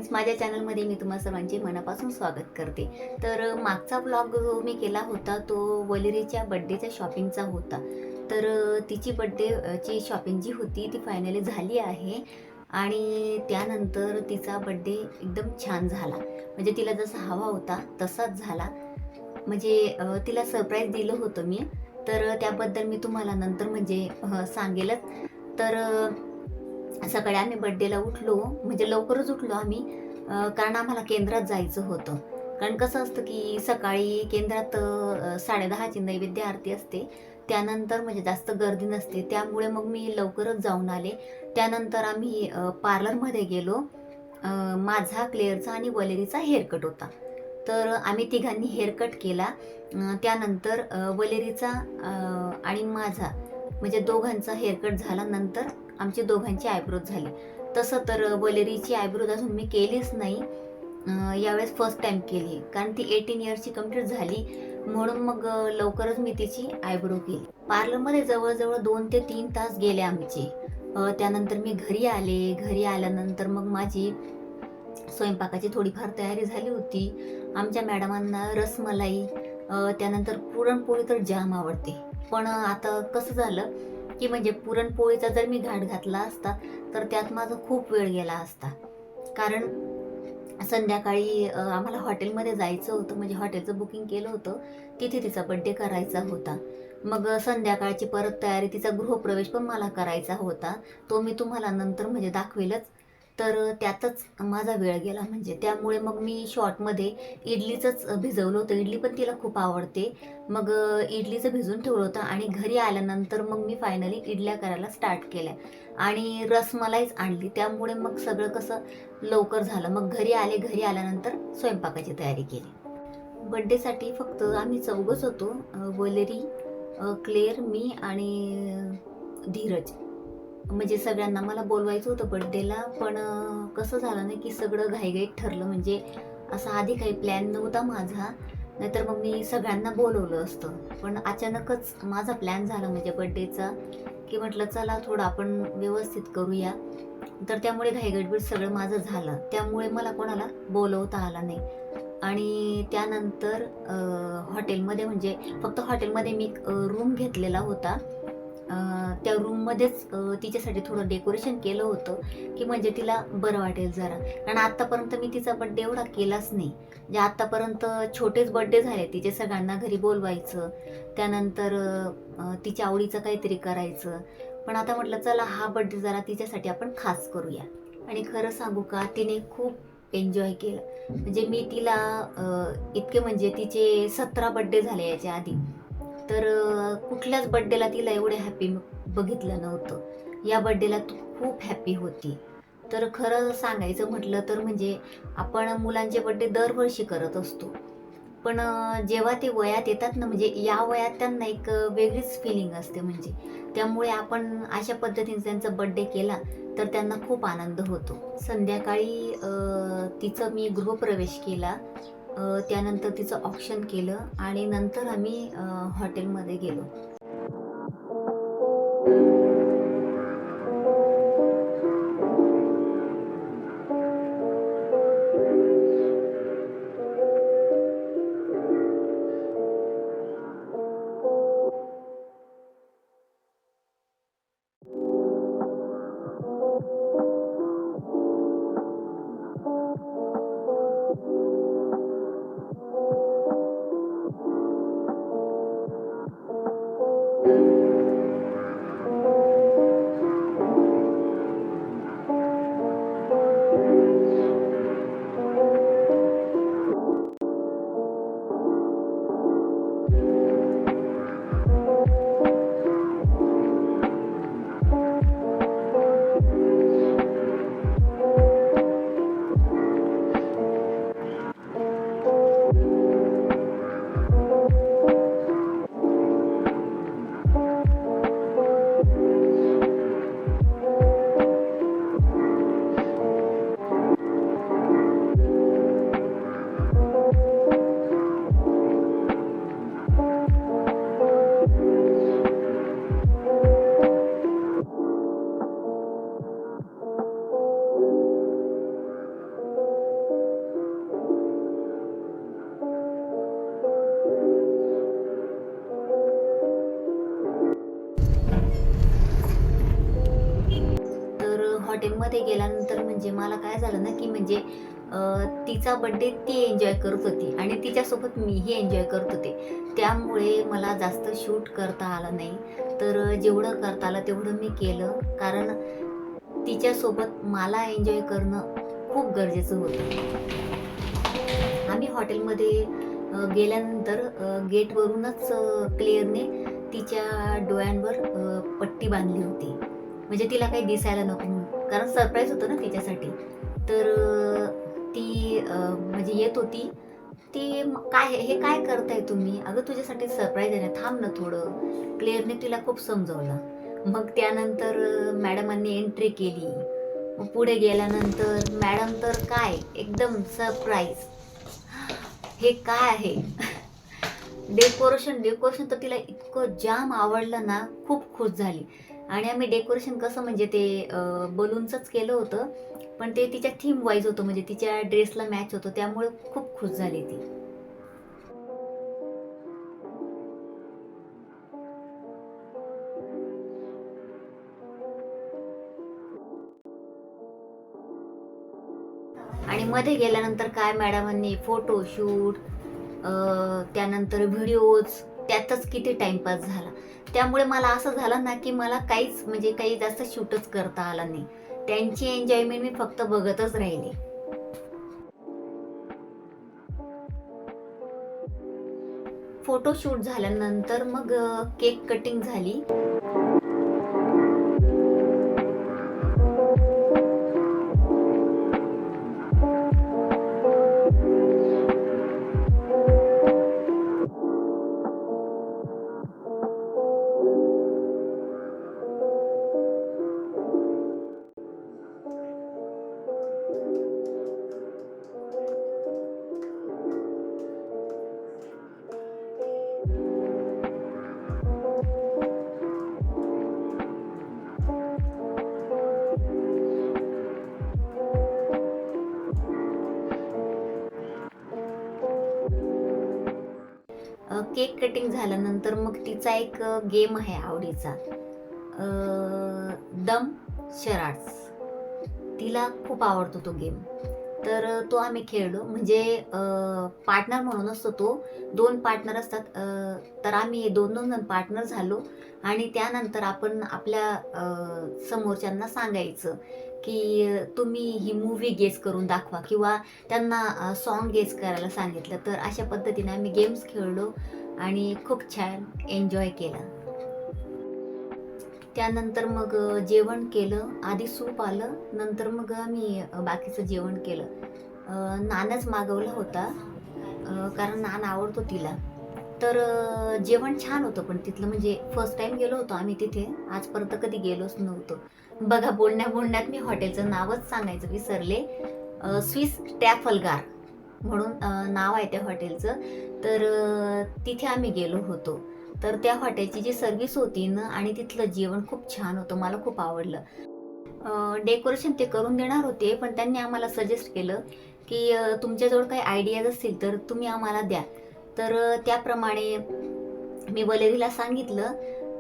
Friends, माझ्या चॅनलमध्ये मी तुम्हा सर्वांचे मनापासून स्वागत करते. तर मागचा व्लॉग जो मी केला होता तो वलेरीच्या बड्डेच्या शॉपिंगचा होता. तर तिची बड्डेची शॉपिंग जी होती ती फायनली झाली आहे आणि त्यानंतर तिचा बड्डे एकदम छान झाला. म्हणजे तिला जसा हवा होता तसाच झाला. म्हणजे तिला सरप्राईज दिलं होतं मी. तर त्याबद्दल मी तुम्हाला नंतर म्हणजे सांगेलच. तर सकाळी आम्ही बड्डेला उठलो, म्हणजे लवकरच उठलो आम्ही, कारण आम्हाला केंद्रात जायचं होतं. कारण कसं असतं की सकाळी केंद्रात 10:30ची नैवेद्य आरती असते. त्यानंतर म्हणजे जास्त गर्दी नसते. त्यामुळे मग मी लवकरच जाऊन आले. त्यानंतर आम्ही पार्लरमध्ये गेलो. माझा, क्लेअरचा आणि वलेरीचा हेअरकट होता. तर आम्ही तिघांनी हेअरकट केला. त्यानंतर वलेरीचा आणि माझा म्हणजे दोघांचा हेअरकट झाला. नंतर आमचे दोघांची आयब्रोज झाली. तसं तर वलेरीची आयब्रोज अजून मी केलीच नाही. यावेळेस फर्स्ट टाईम केली, कारण ती 18 इयर्सची कंप्लीट झाली, म्हणून मग लवकरच मी तिची आयब्रो केली. पार्लरमध्ये जवळजवळ 2 ते 3 तास गेले आमचे. त्यानंतर मी घरी आले. घरी आल्यानंतर मग माझी स्वयंपाकाची थोडीफार तयारी झाली होती. आमच्या मॅडमांना रसमलाई, त्यानंतर पुरणपोळी तर जाम आवडते. पण आता कसं झालं की म्हणजे पुरणपोळीचा जर मी घाट घातला असता तर त्यात माझा खूप वेळ गेला असता. कारण संध्याकाळी आम्हाला हॉटेलमध्ये जायचं होतं, म्हणजे हॉटेलचं बुकिंग केलं होतं. तिथे तिचा बड्डे करायचा होता. मग संध्याकाळची परत तयारी, तिचा गृहप्रवेश पण मला करायचा होता. तो मी तुम्हाला नंतर म्हणजे दाखवेलच. तर त्यातच माझा वेळ गेला म्हणजे. त्यामुळे मग मी शॉर्टमध्ये इडलीचंच भिजवलं होतं. इडली पण तिला खूप आवडते. मग इडलीचं भिजवून ठेवलं होतं आणि घरी आल्यानंतर मग मी फायनली इडल्या करायला स्टार्ट केल्या आणि रसमलाईच आणली. त्यामुळे मग सगळं कसं लवकर झालं. मग घरी आले. घरी आल्यानंतर स्वयंपाकाची तयारी केली. बड्डेसाठी फक्त आम्ही चौघंच होतो. वलेरी, क्लेअर, मी आणि धीरज. म्हणजे सगळ्यांना मला बोलवायचं होतं बड्डेला, पण कसं झालं नाही की सगळं घाईघाईत ठरलं. म्हणजे असा आधी काही प्लॅन नव्हता माझा, नाहीतर मग मी सगळ्यांना बोलवलं असतं. पण अचानकच माझा प्लॅन झाला म्हणजे बड्डेचा, की म्हटलं चला थोडं आपण व्यवस्थित करूया. तर त्यामुळे घाईगडबड सगळं माझं झालं. त्यामुळे मला कोणाला बोलवता आला नाही. आणि त्यानंतर हॉटेलमध्ये म्हणजे फक्त हॉटेलमध्ये मी रूम घेतलेला होता. त्या रूममध्येच तिच्यासाठी थोडं डेकोरेशन केलं होतं, की म्हणजे तिला बरं वाटेल जरा. कारण आत्तापर्यंत मी तिचा बड्डे एवढा केलाच नाही. म्हणजे आत्तापर्यंत छोटेच बड्डे झाले तिचे, सगळ्यांना घरी बोलवायचं, त्यानंतर तिच्या आवडीचं काहीतरी करायचं. पण आता म्हटलं चला हा बड्डे जरा तिच्यासाठी आपण खास करूया. आणि खरं सांगू का, तिने खूप एन्जॉय केलं. म्हणजे मी तिला इतके म्हणजे तिचे 17 बड्डे झाले याच्या आधी. तर कुठल्याच बड्डेला तिला एवढे हॅपी बघितलं नव्हतं. या बड्डेला तू खूप हॅपी होती. तर खरं सांगायचं म्हटलं तर म्हणजे आपण मुलांचे बड्डे दरवर्षी करत असतो. पण जेव्हा ते वयात येतात ना, म्हणजे या वयात त्यांना एक वेगळीच फिलिंग असते म्हणजे. त्यामुळे आपण अशा पद्धतीने त्यांचा बड्डे केला तर त्यांना खूप आनंद होतो. संध्याकाळी तिचं मी गृहप्रवेश केला. त्यानंतर तिचं ऑप्शन केलं आणि नंतर आम्ही हॉटेलमध्ये गेलो. हॉटेलमध्ये गेल्यानंतर म्हणजे मला काय झालं ना, की म्हणजे तिचा बर्थडे ती एन्जॉय करत होती आणि तिच्यासोबत मीही एन्जॉय करत होते. त्यामुळे मला जास्त शूट करता आलं नाही. तर जेवढं करता आलं तेवढं मी केलं. कारण तिच्यासोबत मला एन्जॉय करणं खूप गरजेचं होतं. आम्ही हॉटेलमध्ये गेल्यानंतर गेटवरूनच क्लिअरने तिच्या डोळ्यांवर पट्टी बांधली होती. म्हणजे तिला काही दिसायला नको म्हणून. कारण सरप्राईज होतं ना तिच्यासाठी. तर ती म्हणजे येत होती. ती "काय हे काय करताय तुम्ही? अगं तुझ्यासाठी सरप्राईज आहे ना, थांब ना थोडं." क्लिअरने तिला खूप समजावलं. मग त्यानंतर मॅडमांनी एंट्री केली. मग पुढे गेल्यानंतर मॅडम तर काय एकदम सरप्राईज. हे काय आहे? डेकोरेशन तर तिला इतकं जाम आवडलं ना, खूप खुश झाली. आणि आम्ही डेकोरेशन कसं म्हणजे ते बलूनचंच केलं होतं. पण ते तिच्या थीम वाईज होतं म्हणजे तिच्या ड्रेसला मॅच होतं. त्यामुळे खूप खुश झाली ती. आणि मध्ये गेल्यानंतर काय मॅडमांनी फोटोशूट त्यानंतर व्हिडिओज त्यातच किती टाईमपास झाला. त्यामुळे मला असं झालं ना, की मला काहीच म्हणजे काही जास्त शूटच करता आला नाही. त्यांची एन्जॉयमेंट मी फक्त बघतच राहिले. फोटोशूट झाल्यानंतर मग केक कटिंग झाली. केक कटिंग झाल्यानंतर मग तिचा एक गेम आहे आवडीचा. दम शराड्स. तिला खूप आवडतो तो गेम. तर तो आम्ही खेळलो. म्हणजे पार्टनर म्हणून असतो तो. 2 पार्टनर असतात. तर आम्ही 2-2 जण पार्टनर झालो आणि त्यानंतर आपण आपल्या समोरच्यांना सांगायचं, की तुम्ही ही मूव्ही गेस करून दाखवा किंवा त्यांना सॉन्ग गेस करायला सांगितलं. तर अशा पद्धतीने आम्ही गेम्स खेळलो आणि खूप छान एन्जॉय केला. त्यानंतर मग जेवण केलं. आधी सूप आलं, नंतर मग आम्ही बाकीचं जेवण केलं. नानच मागवला होता कारण नान आवडतो तिला. तर जेवण छान होतं पण तिथलं म्हणजे फर्स्ट टाईम गेलो होतो आम्ही तिथे. आजपर्यंत कधी गेलोच नव्हतो. बघा बोलण्यात मी हॉटेलचं नावच सांगायचं विसरले. स्विस ट्रॅफलगार म्हणून नाव आहे त्या हॉटेलचं. तर तिथे आम्ही गेलो होतो. तर त्या हॉटेलची जी सर्व्हिस होती ना आणि तिथलं जेवण खूप छान होतं. मला खूप आवडलं. डेकोरेशन ते करून देणार होते, पण त्यांनी आम्हाला सजेस्ट केलं, की तुमच्याजवळ काही आयडियाज असतील तर तुम्ही आम्हाला द्या. तर त्याप्रमाणे मी वलेरीला सांगितलं,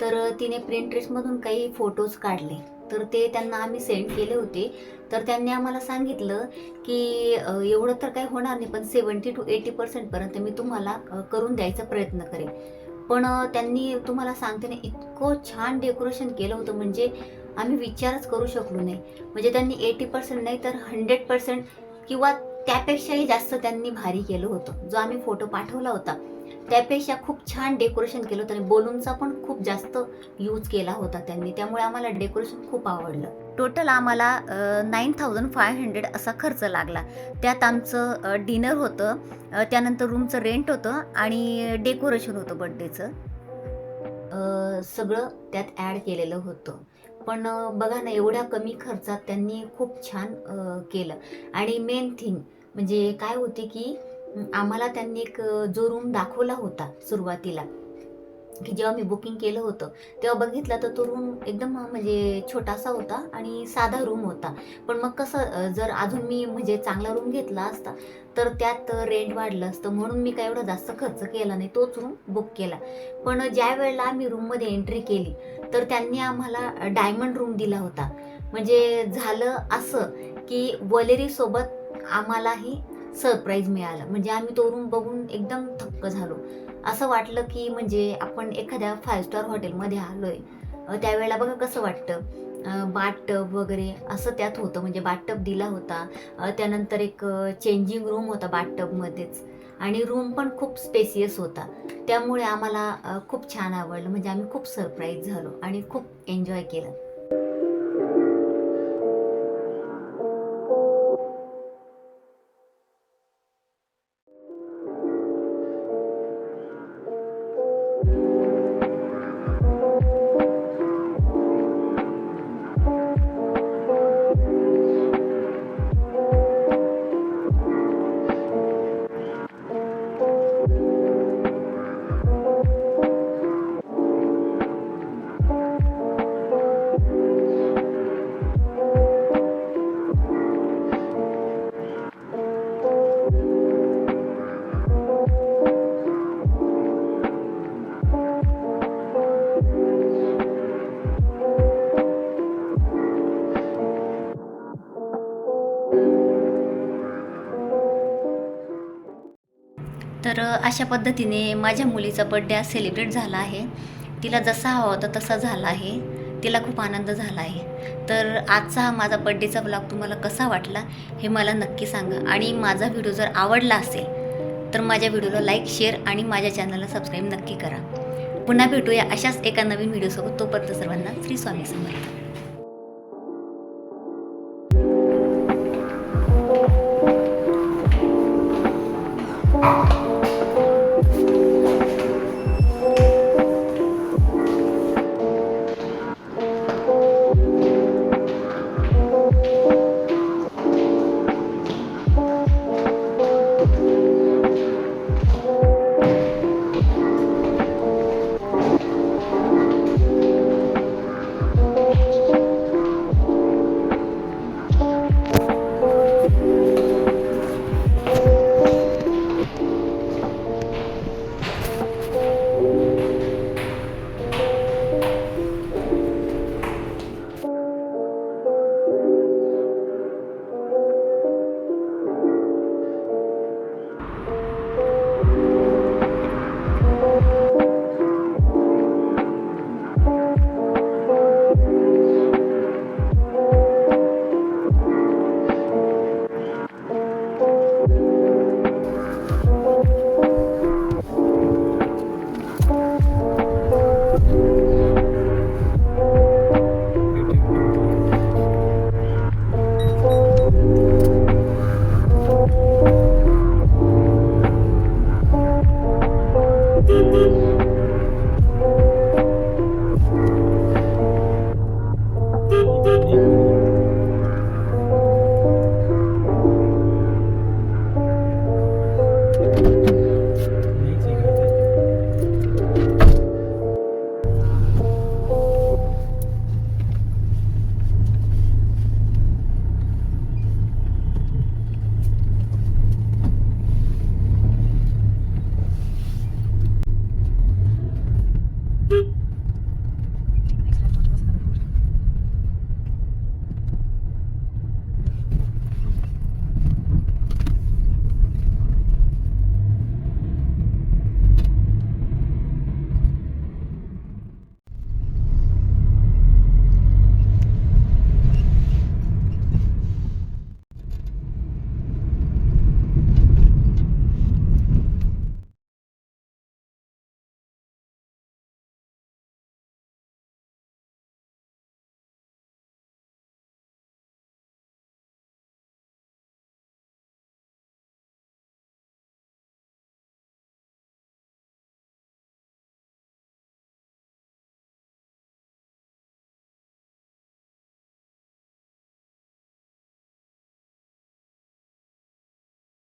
तर तिने Pinterestमधून काही फोटोज काढले. तर ते त्यांना आम्ही सेंड केले होते. तर त्यांनी आम्हाला सांगितलं, की एवढं तर काही होणार नाही, पण 70% to 80% पर्यंत मी तुम्हाला करून द्यायचा प्रयत्न करेन. पण त्यांनी तुम्हाला सांगते ना, इतकं छान डेकोरेशन केलं होतं म्हणजे आम्ही विचारच करू शकलो नाही. म्हणजे त्यांनी 80% नाही तर 100% किंवा त्यापेक्षाही जास्त त्यांनी भारी केलं होतं. जो आम्ही फोटो पाठवला होता, त्यापेक्षा खूप छान डेकोरेशन केलं होतं आणि बलूनचा पण खूप जास्त यूज केला होता त्यांनी. त्यामुळे आम्हाला डेकोरेशन खूप आवडलं. टोटल आम्हाला 9500 असा खर्च लागला. त्यात आमचं डिनर होतं, त्यानंतर रूमचं रेंट होतं आणि डेकोरेशन होतं बर्थडेचं. सगळं त्यात ॲड केलेलं होतं. पण बघा ना, एवढ्या कमी खर्चात त्यांनी खूप छान केलं आणि मेन थिंग म्हणजे काय होते, की आम्हाला त्यांनी एक जो रूम दाखवला होता सुरुवातीला, की जेव्हा मी बुकिंग केलं होतं, तेव्हा बघितलं तर तो रूम एकदम म्हणजे छोटासा होता आणि साधा रूम होता. पण मग कसं जर अजून मी म्हणजे चांगला रूम घेतला असता, तर त्यात रेंट वाढलं असतं. म्हणून मी काही एवढा जास्त खर्च केला नाही. तोच रूम बुक केला. पण ज्यावेळेला आम्ही रूममध्ये एंट्री केली, तर त्यांनी आम्हाला डायमंड रूम दिला होता. म्हणजे झालं असं की वलेरीसोबत आम्हालाही सरप्राईज मिळालं. म्हणजे आम्ही तो रूम बघून एकदम थक्क झालो. असं वाटलं की म्हणजे आपण एखाद्या 5 स्टार हॉटेलमध्ये आलोय. त्यावेळेला बघा कसं वाटतं, बाथटब वगैरे असं त्यात होतं. म्हणजे बाथटब दिला होता. त्यानंतर एक चेंजिंग रूम होता बाथटबमध्येच आणि रूम पण खूप स्पेसियस होता. त्यामुळे आम्हाला खूप छान आवडलं. म्हणजे आम्ही खूप सरप्राईज झालो आणि खूप एन्जॉय केलं. तर अशा पद्धतीने माझ्या मुलीचा बड्डे आज सेलिब्रेट झाला आहे. तिला जसा हवा होता तसा झाला आहे. तिला खूप आनंद झाला आहे. तर आजचा हा माझा बड्डेचा व्लॉग तुम्हाला कसा वाटला हे मला नक्की सांगा. आणि माझा व्हिडिओ जर आवडला असेल तर माझ्या व्हिडिओला लाईक, शेअर आणि माझ्या चॅनलला सबस्क्राईब नक्की करा. पुन्हा भेटूया अशाच एका नवीन व्हिडिओसोबत. तोपर्यंत सर्वांना श्री स्वामी समर्थ.